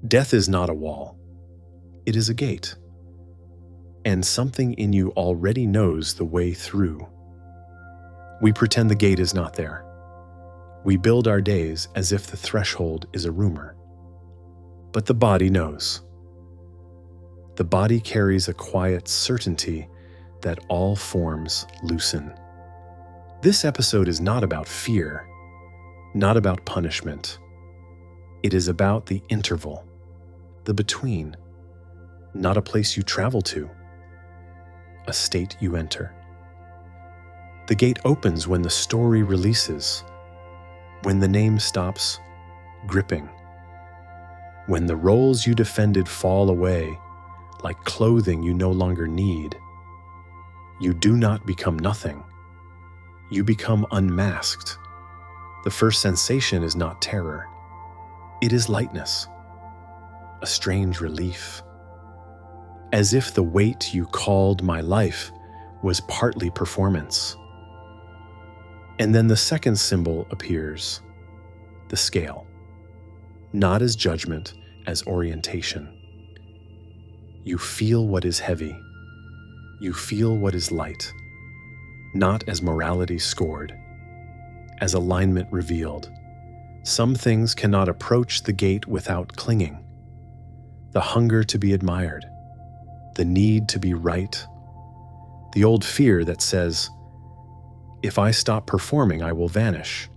Death is not a wall. It is a gate. And something in you already knows the way through. We pretend the gate is not there. We build our days as if the threshold is a rumor. But the body knows. The body carries a quiet certainty that all forms loosen. This episode is not about fear, not about punishment. It is about the interval, the between, not a place you travel to, a state you enter. The gate opens when the story releases, when the name stops gripping, when the roles you defended fall away like clothing you no longer need. You do not become nothing. You become unmasked. The first sensation is not terror. It is lightness, a strange relief, as if the weight you called my life was partly performance. And then the second symbol appears, the scale, not as judgment, as orientation. You feel what is heavy. You feel what is light, not as morality scored, as alignment revealed. Some things cannot approach the gate without clinging. The hunger to be admired, the need to be right, the old fear that says, if I stop performing, I will vanish.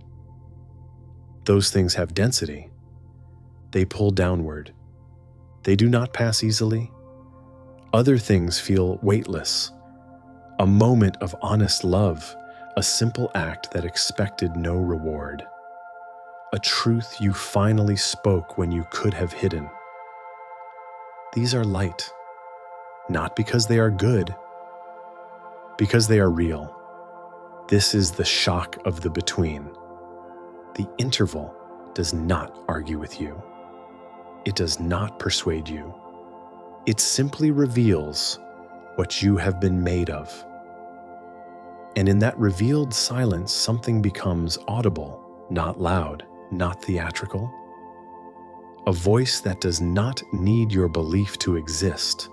Those things have density. They pull downward. They do not pass easily. Other things feel weightless. A moment of honest love, a simple act that expected no reward. A truth you finally spoke when you could have hidden. These are light, not because they are good, because they are real. This is the shock of the between. The interval does not argue with you. It does not persuade you. It simply reveals what you have been made of. And in that revealed silence, something becomes audible, not loud, not theatrical. A voice that does not need your belief to exist.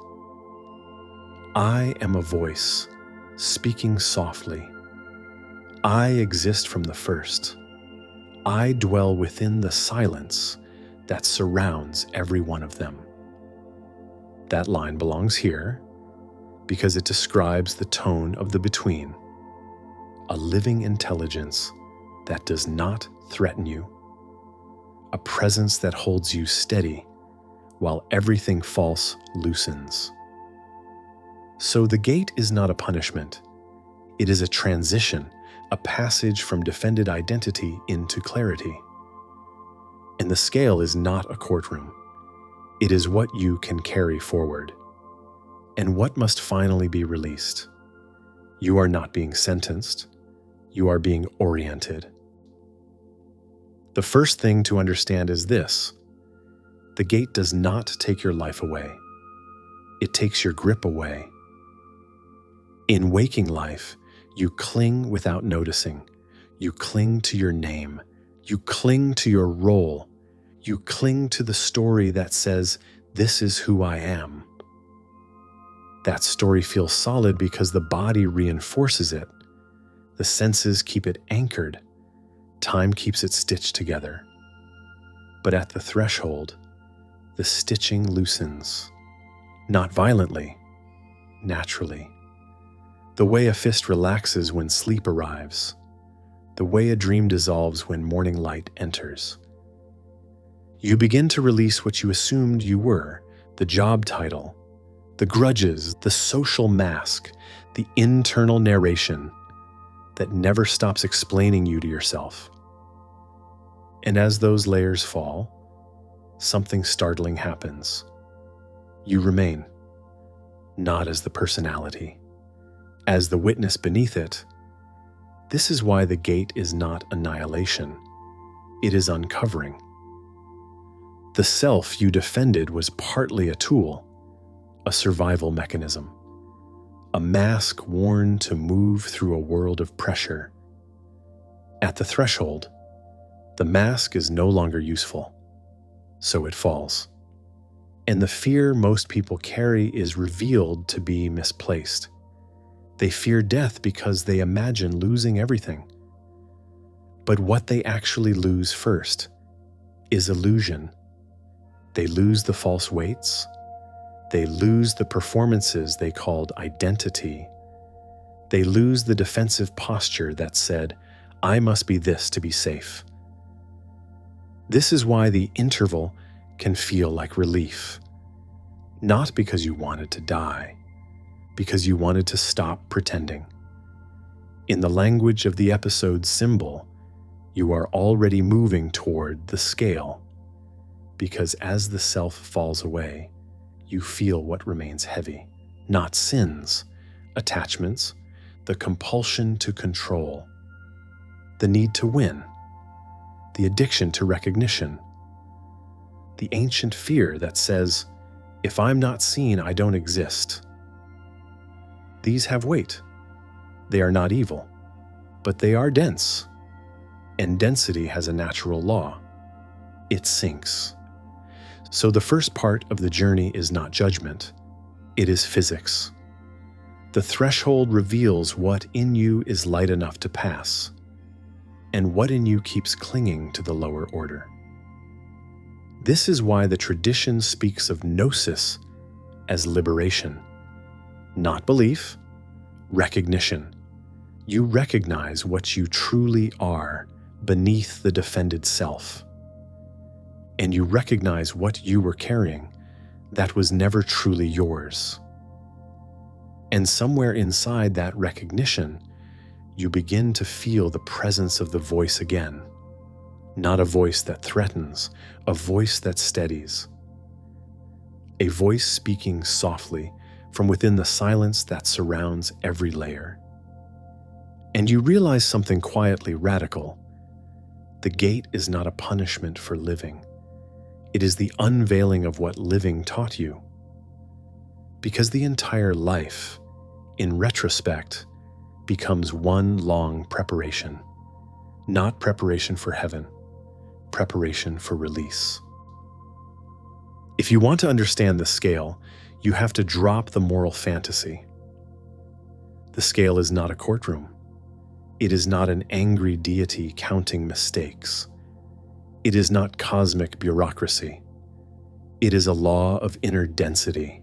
I am a voice, speaking softly. I exist from the first. I dwell within the silence that surrounds every one of them. That line belongs here because it describes the tone of the between, a living intelligence that does not threaten you, a presence that holds you steady while everything false loosens. So the gate is not a punishment. It is a transition, a passage from defended identity into clarity. And the scale is not a courtroom. It is what you can carry forward, and what must finally be released. You are not being sentenced. You are being oriented. The first thing to understand is this: the gate does not take your life away. It takes your grip away. In waking life, you cling without noticing. You cling to your name. You cling to your role. You cling to the story that says, this is who I am. That story feels solid because the body reinforces it. The senses keep it anchored. Time keeps it stitched together. But at the threshold, the stitching loosens. Not violently, naturally. The way a fist relaxes when sleep arrives. The way a dream dissolves when morning light enters. You begin to release what you assumed you were, the job title, the grudges, the social mask, the internal narration that never stops explaining you to yourself. And as those layers fall, something startling happens. You remain, not as the personality, as the witness beneath it. This is why the gate is not annihilation. It is uncovering. The self you defended was partly a tool, a survival mechanism, a mask worn to move through a world of pressure. At the threshold, the mask is no longer useful, so it falls. And the fear most people carry is revealed to be misplaced. They fear death because they imagine losing everything. But what they actually lose first is illusion. They lose the false weights. They lose the performances they called identity. They lose the defensive posture that said, I must be this to be safe. This is why the interval can feel like relief. Not because you wanted to die, because you wanted to stop pretending. In the language of the episode's symbol, you are already moving toward the scale, because as the self falls away, you feel what remains heavy, not sins, attachments, the compulsion to control, the need to win, the addiction to recognition, the ancient fear that says, if I'm not seen, I don't exist. These have weight. They are not evil, but they are dense. And density has a natural law. It sinks. So the first part of the journey is not judgment. It is physics. The threshold reveals what in you is light enough to pass, and what in you keeps clinging to the lower order. This is why the tradition speaks of gnosis as liberation. Not belief, recognition. You recognize what you truly are beneath the defended self. And you recognize what you were carrying that was never truly yours. And somewhere inside that recognition, you begin to feel the presence of the voice again. Not a voice that threatens, a voice that steadies. A voice speaking softly from within the silence that surrounds every layer. And you realize something quietly radical. The gate is not a punishment for living. It is the unveiling of what living taught you. Because the entire life, in retrospect, becomes one long preparation. Not preparation for heaven, preparation for release. If you want to understand the scale, you have to drop the moral fantasy. The scale is not a courtroom. It is not an angry deity counting mistakes. It is not cosmic bureaucracy. It is a law of inner density.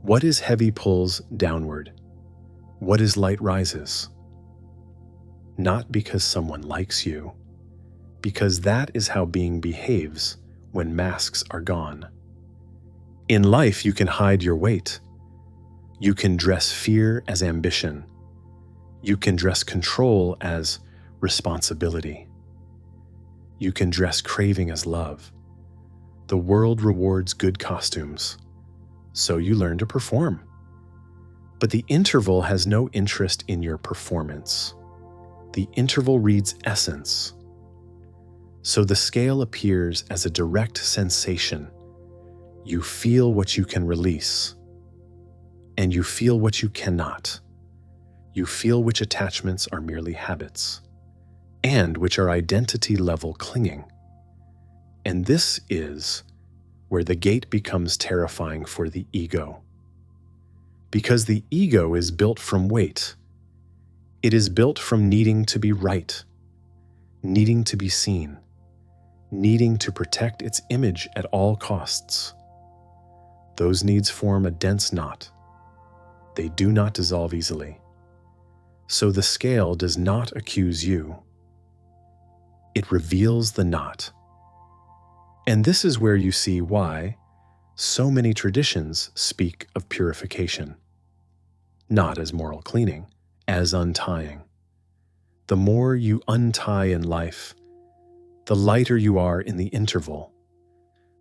What is heavy pulls downward? What is light rises? Not because someone likes you, because that is how being behaves when masks are gone. In life, you can hide your weight. You can dress fear as ambition. You can dress control as responsibility. You can dress craving as love. The world rewards good costumes, so you learn to perform. But the interval has no interest in your performance. The interval reads essence. So the scale appears as a direct sensation. You feel what you can release, and you feel what you cannot. You feel which attachments are merely habits, and which are identity-level clinging. And this is where the gate becomes terrifying for the ego. Because the ego is built from weight. It is built from needing to be right, needing to be seen, needing to protect its image at all costs. Those needs form a dense knot. They do not dissolve easily. So the scale does not accuse you. It reveals the knot. And this is where you see why so many traditions speak of purification. Not as moral cleaning, as untying. The more you untie in life, the lighter you are in the interval.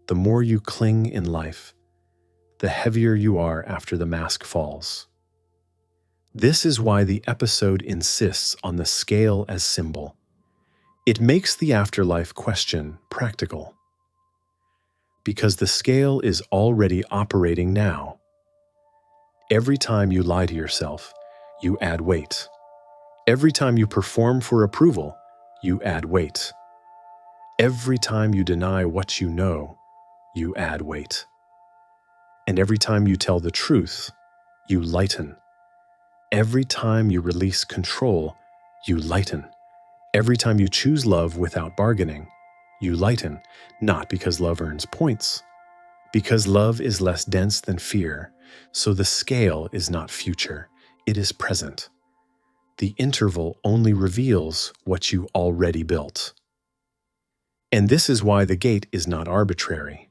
The more you cling in life, the heavier you are after the mask falls. This is why the episode insists on the scale as symbol. It makes the afterlife question practical. Because the scale is already operating now. Every time you lie to yourself, you add weight. Every time you perform for approval, you add weight. Every time you deny what you know, you add weight. And every time you tell the truth, you lighten. Every time you release control, you lighten. Every time you choose love without bargaining, you lighten, not because love earns points, because love is less dense than fear, so the scale is not future, it is present. The interval only reveals what you already built. And this is why the gate is not arbitrary.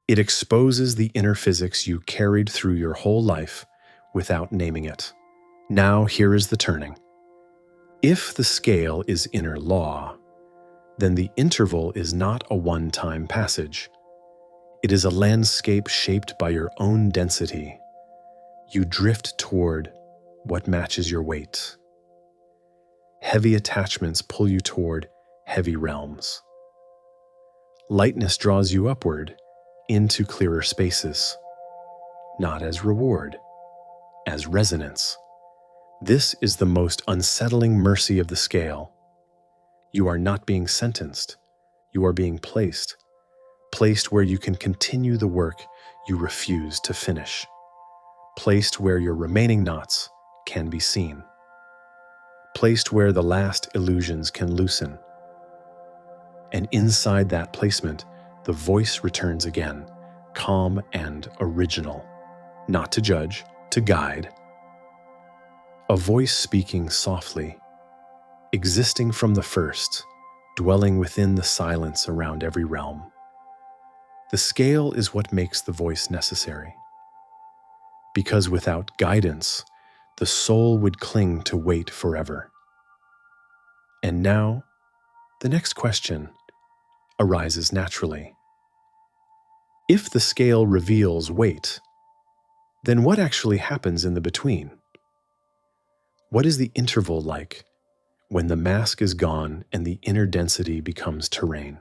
It exposes the inner physics you carried through your whole life without naming it. Now here is the turning. If the scale is inner law, then the interval is not a one-time passage. It is a landscape shaped by your own density. You drift toward what matches your weight. Heavy attachments pull you toward heavy realms. Lightness draws you upward into clearer spaces, not as reward, as resonance. This is the most unsettling mercy of the scale. You are not being sentenced. You are being placed where you can continue the work you refuse to finish, placed where your remaining knots can be seen, placed where the last illusions can loosen. And inside that placement, the voice returns again, calm and original, not to judge, to guide. A voice speaking softly, existing from the first, dwelling within the silence around every realm. The scale is what makes the voice necessary. Because without guidance, the soul would cling to weight forever. And now, the next question arises naturally. If the scale reveals weight, then what actually happens in the between? What is the interval like when the mask is gone and the inner density becomes terrain?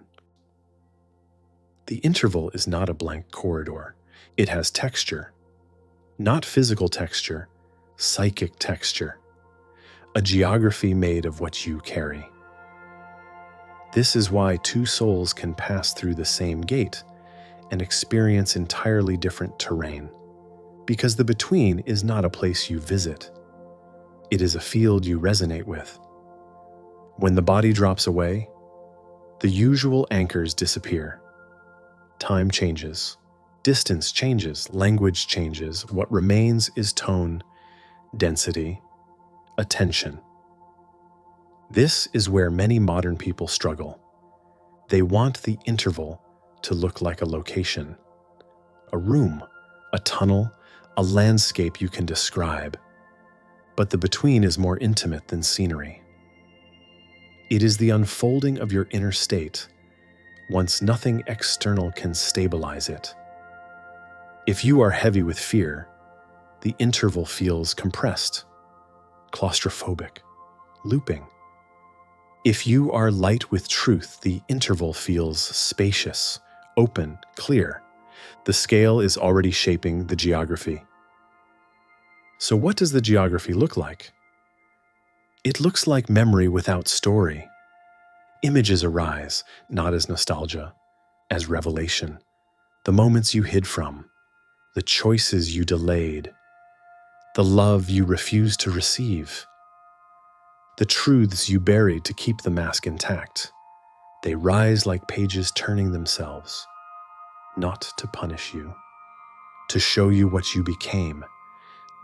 The interval is not a blank corridor. It has texture. Not physical texture, psychic texture. A geography made of what you carry. This is why two souls can pass through the same gate and experience entirely different terrain. Because the between is not a place you visit. It is a field you resonate with. When the body drops away, the usual anchors disappear. Time changes, distance changes, language changes. What remains is tone, density, attention. This is where many modern people struggle. They want the interval to look like a location, a room, a tunnel, a landscape you can describe. But the between is more intimate than scenery. It is the unfolding of your inner state, once nothing external can stabilize it. If you are heavy with fear, the interval feels compressed, claustrophobic, looping. If you are light with truth, the interval feels spacious, open, clear. The scale is already shaping the geography. So what does the geography look like? It looks like memory without story. Images arise, not as nostalgia, as revelation. The moments you hid from, the choices you delayed, the love you refused to receive, the truths you buried to keep the mask intact. They rise like pages turning themselves, not to punish you, to show you what you became.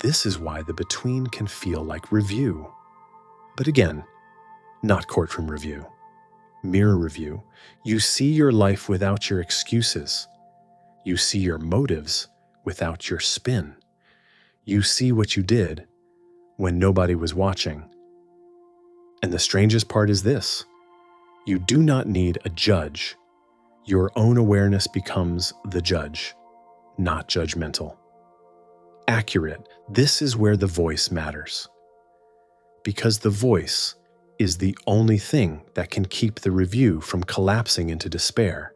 This is why the between can feel like review. But again, not courtroom review. Mirror review. You see your life without your excuses. You see your motives without your spin. You see what you did when nobody was watching. And the strangest part is this: you do not need a judge. Your own awareness becomes the judge, not judgmental. Accurate. This is where the voice matters. Because the voice is the only thing that can keep the review from collapsing into despair.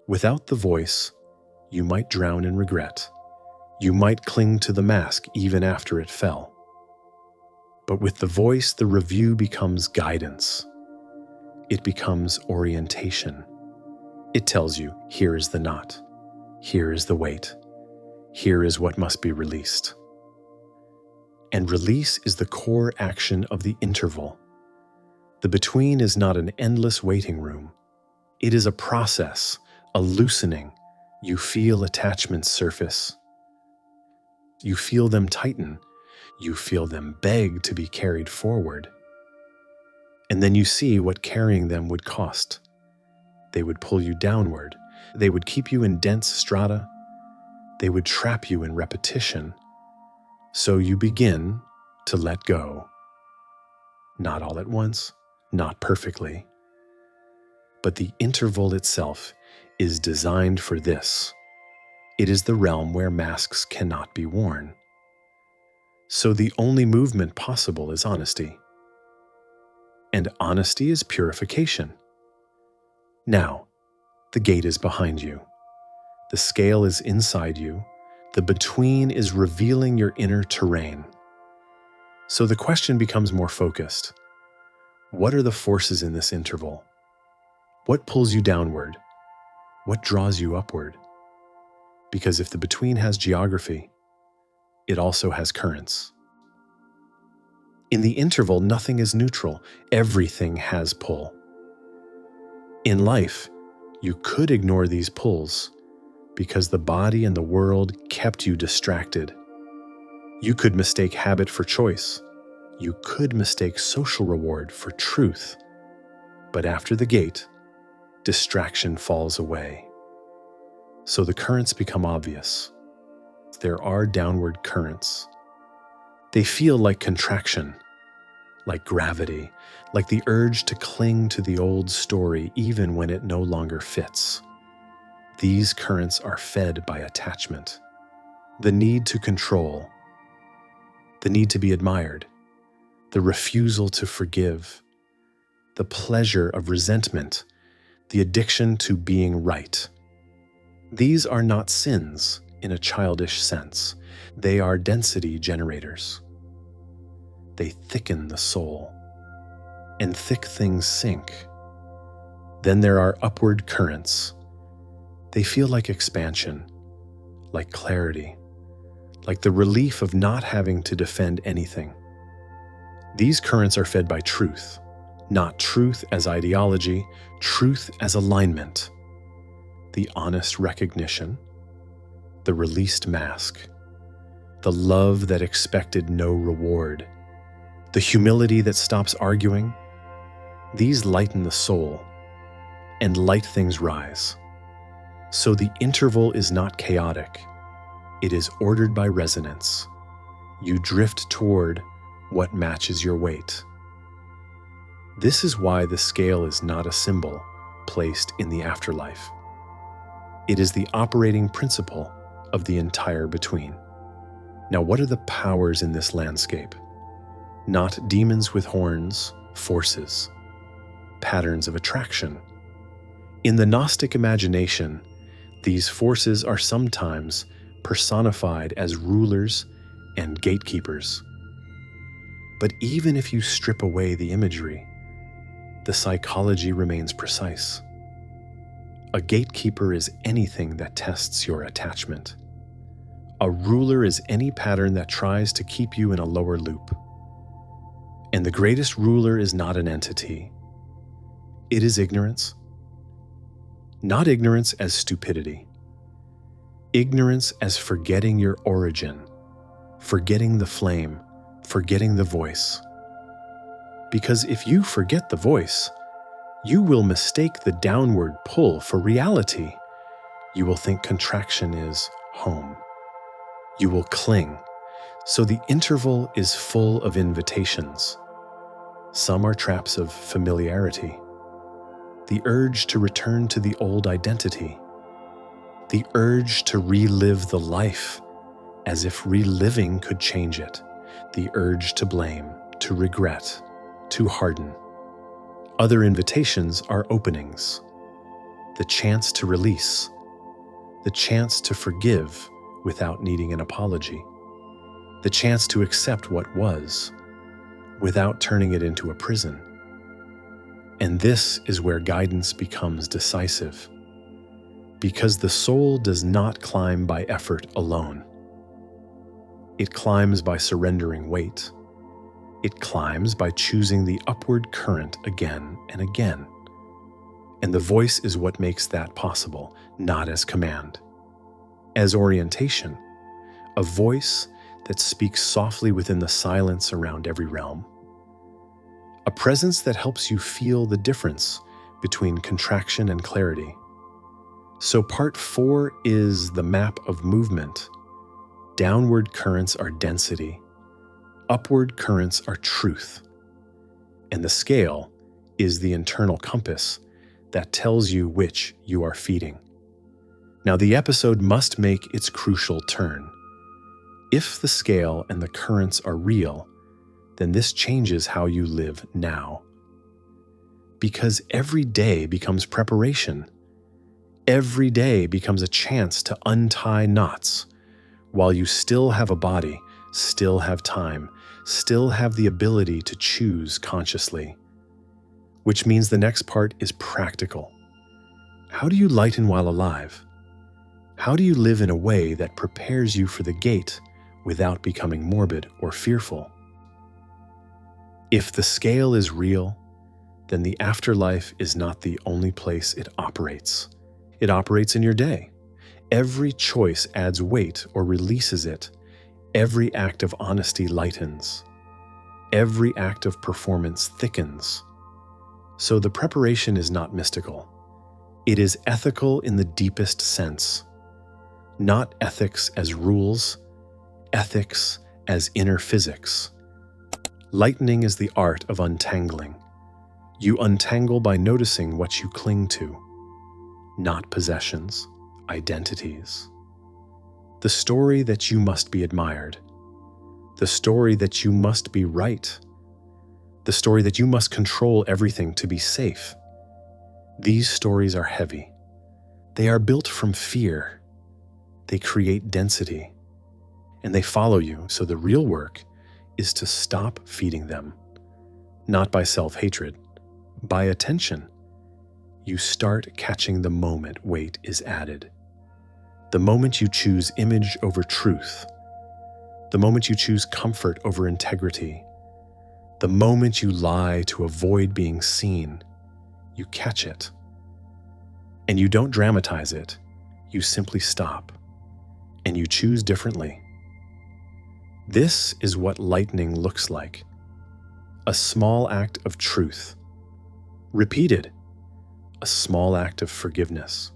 Without the voice, you might drown in regret. You might cling to the mask even after it fell. But with the voice, the review becomes guidance. It becomes orientation. It tells you, here is the knot, here is the weight, here is what must be released. And release is the core action of the interval. The between is not an endless waiting room. It is a process, a loosening. You feel attachments surface. You feel them tighten. You feel them beg to be carried forward. And then you see what carrying them would cost. They would pull you downward. They would keep you in dense strata. They would trap you in repetition. So you begin to let go. Not all at once, not perfectly. But the interval itself is designed for this. It is the realm where masks cannot be worn. So the only movement possible is honesty. And honesty is purification. Now, the gate is behind you. The scale is inside you. The between is revealing your inner terrain. So the question becomes more focused. What are the forces in this interval? What pulls you downward? What draws you upward? Because if the between has geography, it also has currents. In the interval, nothing is neutral. Everything has pull. In life, you could ignore these pulls because the body and the world kept you distracted. You could mistake habit for choice. You could mistake social reward for truth. But after the gate, distraction falls away. So the currents become obvious. There are downward currents. They feel like contraction, like gravity, like the urge to cling to the old story even when it no longer fits. These currents are fed by attachment, the need to control, the need to be admired, the refusal to forgive, the pleasure of resentment, the addiction to being right. These are not sins in a childish sense. They are density generators. They thicken the soul, and thick things sink. Then there are upward currents. They feel like expansion, like clarity, like the relief of not having to defend anything. These currents are fed by truth, not truth as ideology, truth as alignment, the honest recognition, the released mask, the love that expected no reward, the humility that stops arguing. These lighten the soul, and light things rise. So the interval is not chaotic. It is ordered by resonance. You drift toward what matches your weight. This is why the scale is not a symbol placed in the afterlife. It is the operating principle of the entire between. Now, what are the powers in this landscape? Not demons with horns, forces, patterns of attraction. In the Gnostic imagination, these forces are sometimes personified as rulers and gatekeepers. But even if you strip away the imagery, the psychology remains precise. A gatekeeper is anything that tests your attachment. A ruler is any pattern that tries to keep you in a lower loop. And the greatest ruler is not an entity. It is ignorance. Not ignorance as stupidity. Ignorance as forgetting your origin, forgetting the flame, forgetting the voice. Because if you forget the voice, you will mistake the downward pull for reality. You will think contraction is home. You will cling. So the interval is full of invitations. Some are traps of familiarity. The urge to return to the old identity. The urge to relive the life as if reliving could change it. The urge to blame, to regret, to harden. Other invitations are openings. The chance to release. The chance to forgive without needing an apology. The chance to accept what was without turning it into a prison. And this is where guidance becomes decisive. Because the soul does not climb by effort alone. It climbs by surrendering weight. It climbs by choosing the upward current again and again. And the voice is what makes that possible, not as command. As orientation, a voice that speaks softly within the silence around every realm. A presence that helps you feel the difference between contraction and clarity. So part 4 is the map of movement. Downward currents are density. Upward currents are truth. And the scale is the internal compass that tells you which you are feeding. Now the episode must make its crucial turn. If the scale and the currents are real, then this changes how you live now. Because every day becomes preparation. Every day becomes a chance to untie knots, while you still have a body, still have time, still have the ability to choose consciously. Which means the next part is practical. How do you lighten while alive? How do you live in a way that prepares you for the gate without becoming morbid or fearful? If the scale is real, then the afterlife is not the only place it operates. It operates in your day. Every choice adds weight or releases it. Every act of honesty lightens. Every act of performance thickens. So the preparation is not mystical. It is ethical in the deepest sense. Not ethics as rules, ethics as inner physics. Lightening is the art of untangling. You untangle by noticing what you cling to, not possessions, identities. The story that you must be admired. The story that you must be right. The story that you must control everything to be safe. These stories are heavy. They are built from fear. They create density. And they follow you, so the real work is to stop feeding them. Not by self-hatred, by attention. You start catching the moment weight is added. The moment you choose image over truth. The moment you choose comfort over integrity. The moment you lie to avoid being seen, you catch it. And you don't dramatize it, you simply stop. And you choose differently. This is what lightening looks like. A small act of truth. Repeated. A small act of forgiveness.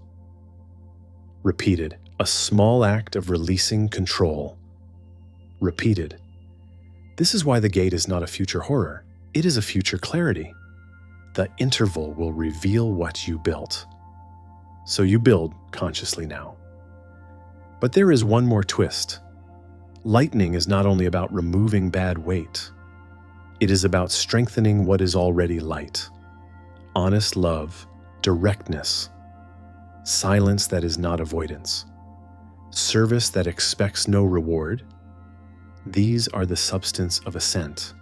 Repeated. A small act of releasing control. Repeated. This is why the gate is not a future horror. It is a future clarity. The interval will reveal what you built. So you build consciously now. But there is one more twist. Lightening is not only about removing bad weight. It is about strengthening what is already light. Honest love, directness, silence that is not avoidance, service that expects no reward. These are the substance of ascent.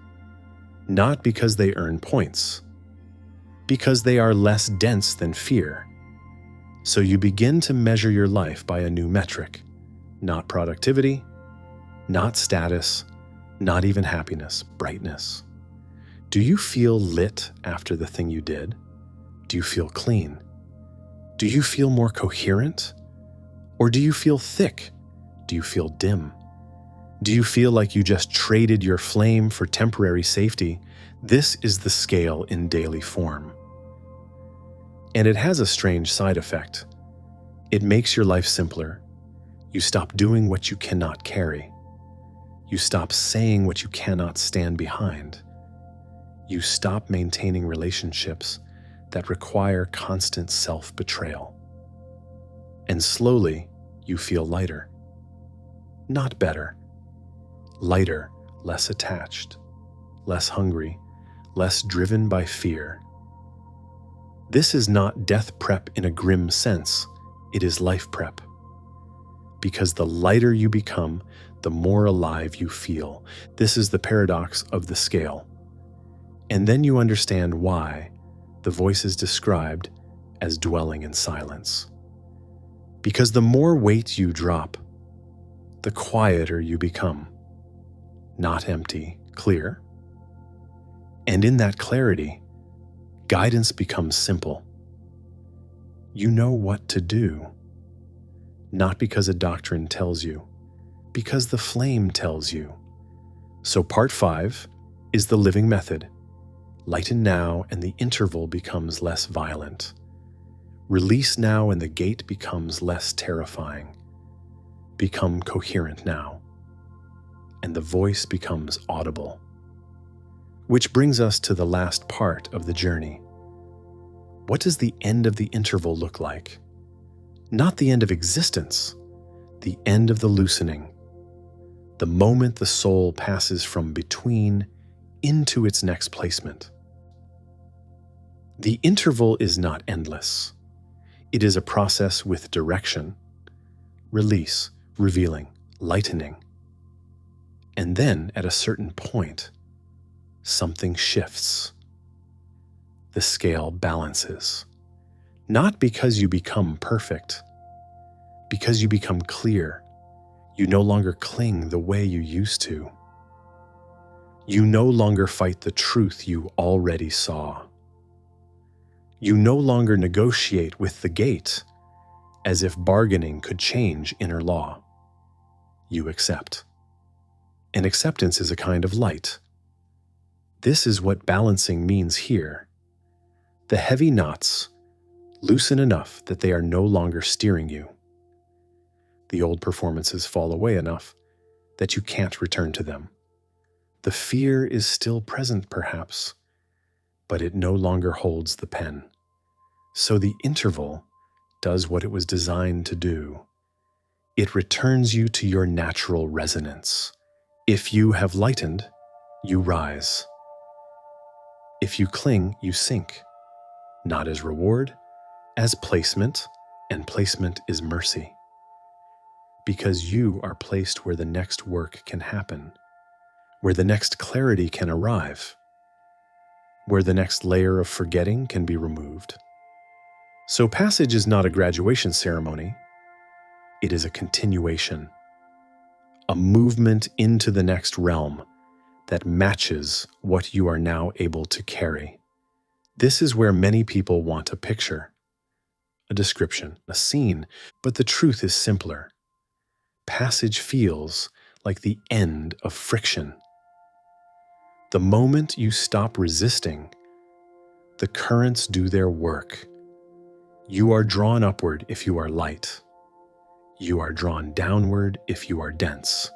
Not because they earn points, because they are less dense than fear. So you begin to measure your life by a new metric, not productivity, not status, not even happiness, brightness. Do you feel lit after the thing you did? Do you feel clean? Do you feel more coherent? Or do you feel thick? Do you feel dim? Do you feel like you just traded your flame for temporary safety? This is the scale in daily form. And it has a strange side effect. It makes your life simpler. You stop doing what you cannot carry. You stop saying what you cannot stand behind. You stop maintaining relationships that require constant self-betrayal. And slowly, you feel lighter. Not better. Lighter, less attached, less hungry, less driven by fear. This is not death prep in a grim sense. It is life prep. Because the lighter you become, the more alive you feel. This is the paradox of the scale. And then you understand why the voice is described as dwelling in silence. Because the more weight you drop, the quieter you become. Not empty, clear. And in that clarity, guidance becomes simple. You know what to do, not because a doctrine tells you, because the flame tells you. So part 5 is the living method. Lighten now and the interval becomes less violent. Release now and the gate becomes less terrifying. Become coherent now, and the voice becomes audible. Which brings us to the last part of the journey. What does the end of the interval look like? Not the end of existence, the end of the loosening. The moment the soul passes from between into its next placement. The interval is not endless. It is a process with direction, release, revealing, lightening. And then, at a certain point, something shifts. The scale balances. Not because you become perfect, because you become clear. You no longer cling the way you used to. You no longer fight the truth you already saw. You no longer negotiate with the gate as if bargaining could change inner law. You accept. And acceptance is a kind of light. This is what balancing means here. The heavy knots loosen enough that they are no longer steering you. The old performances fall away enough that you can't return to them. The fear is still present, perhaps, but it no longer holds the pen. So the interval does what it was designed to do. It returns you to your natural resonance. If you have lightened, you rise. If you cling, you sink. Not as reward, as placement, and placement is mercy. Because you are placed where the next work can happen, where the next clarity can arrive, where the next layer of forgetting can be removed. So passage is not a graduation ceremony, it is a continuation, a movement into the next realm that matches what you are now able to carry. This is where many people want a picture, a description, a scene, but the truth is simpler. Passage feels like the end of friction. The moment you stop resisting, the currents do their work. You are drawn upward if you are light. You are drawn downward if you are dense.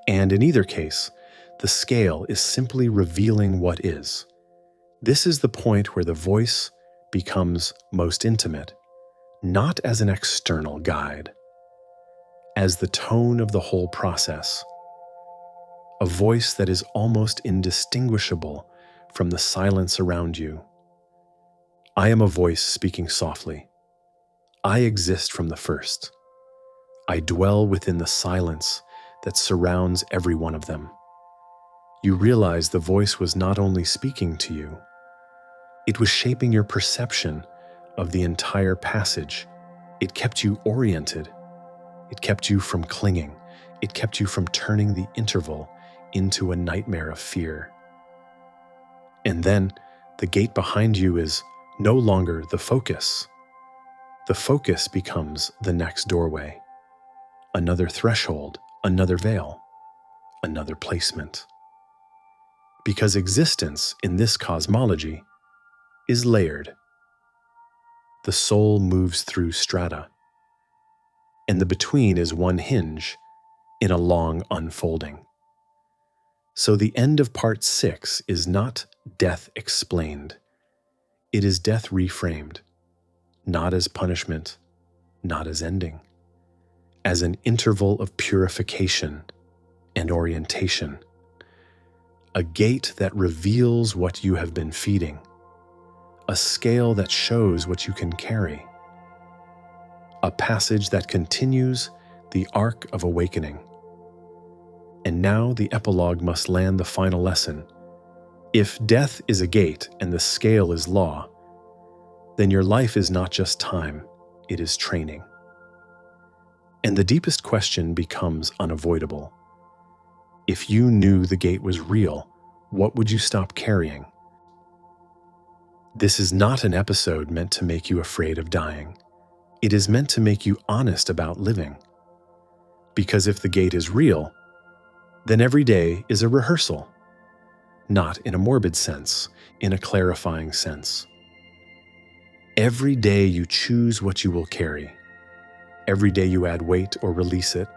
And in either case, the scale is simply revealing what is. This is the point where the voice becomes most intimate, not as an external guide, as the tone of the whole process, a voice that is almost indistinguishable from the silence around you. I am a voice speaking softly. I exist from the first. I dwell within the silence that surrounds every one of them. You realize the voice was not only speaking to you, it was shaping your perception of the entire passage. It kept you oriented. It kept you from clinging. It kept you from turning the interval into a nightmare of fear. And then the gate behind you is no longer the focus. The focus becomes the next doorway, another threshold, another veil, another placement. Because existence in this cosmology is layered. The soul moves through strata, and the between is one hinge in a long unfolding. So the end of part 6 is not death explained. It is death reframed, not as punishment, not as ending, as an interval of purification and orientation, a gate that reveals what you have been feeding, a scale that shows what you can carry, a passage that continues the arc of awakening. And now the epilogue must land the final lesson. If death is a gate and the scale is law, then your life is not just time, it is training. And the deepest question becomes unavoidable. If you knew the gate was real, what would you stop carrying? This is not an episode meant to make you afraid of dying. It is meant to make you honest about living. Because if the gate is real, then every day is a rehearsal. Not in a morbid sense, in a clarifying sense. Every day you choose what you will carry. Every day you add weight or release it.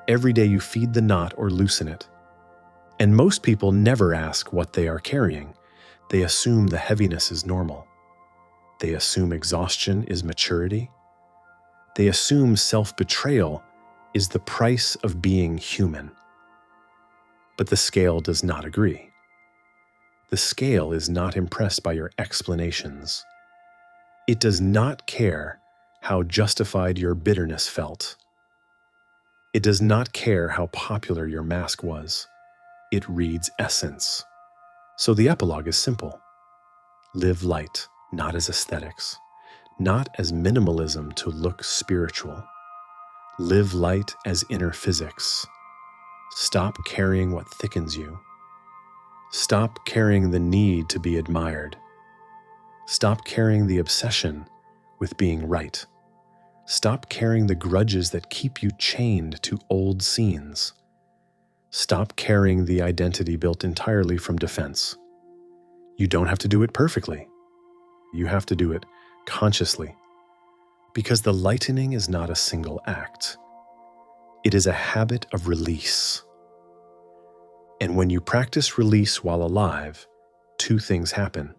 Every day you feed the knot or loosen it. And most people never ask what they are carrying. They assume the heaviness is normal. They assume exhaustion is maturity. They assume self-betrayal is the price of being human. But the scale does not agree. The scale is not impressed by your explanations. It does not care how justified your bitterness felt. It does not care how popular your mask was. It reads essence. So the epilogue is simple. Live light, not as aesthetics, not as minimalism to look spiritual. Live light as inner physics. Stop carrying what thickens you. Stop carrying the need to be admired. Stop carrying the obsession with being right. Stop carrying the grudges that keep you chained to old scenes. Stop carrying the identity built entirely from defense. You don't have to do it perfectly. You have to do it consciously. Because the lightening is not a single act. It is a habit of release. And when you practice release while alive, two things happen.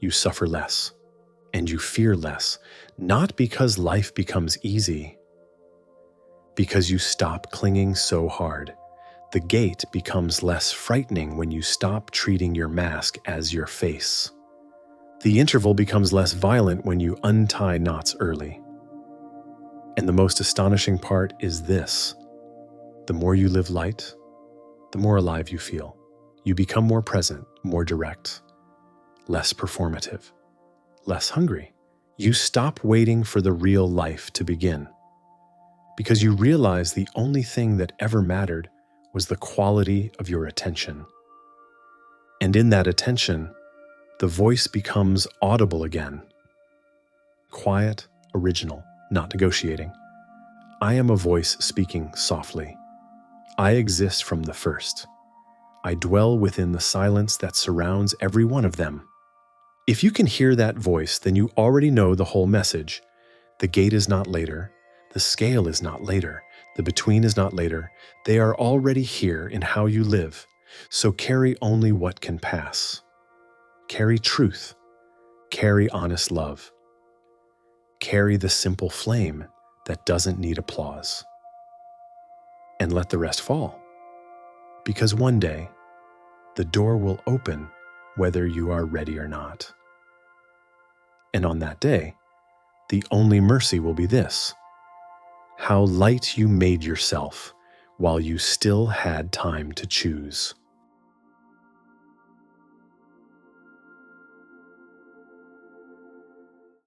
You suffer less, and you fear less, not because life becomes easy, because you stop clinging so hard. The gate becomes less frightening when you stop treating your mask as your face. The interval becomes less violent when you untie knots early. And the most astonishing part is this. The more you live light, the more alive you feel. You become more present, more direct, less performative, less hungry. You stop waiting for the real life to begin because you realize the only thing that ever mattered was the quality of your attention. And in that attention, the voice becomes audible again. Quiet, original, not negotiating. I am a voice speaking softly. I exist from the first. I dwell within the silence that surrounds every one of them. If you can hear that voice, then you already know the whole message. The gate is not later. The scale is not later. The between is not later. They are already here in how you live. So carry only what can pass. Carry truth. Carry honest love. Carry the simple flame that doesn't need applause. And let the rest fall. Because one day, the door will open whether you are ready or not. And on that day, the only mercy will be this: how light you made yourself while you still had time to choose.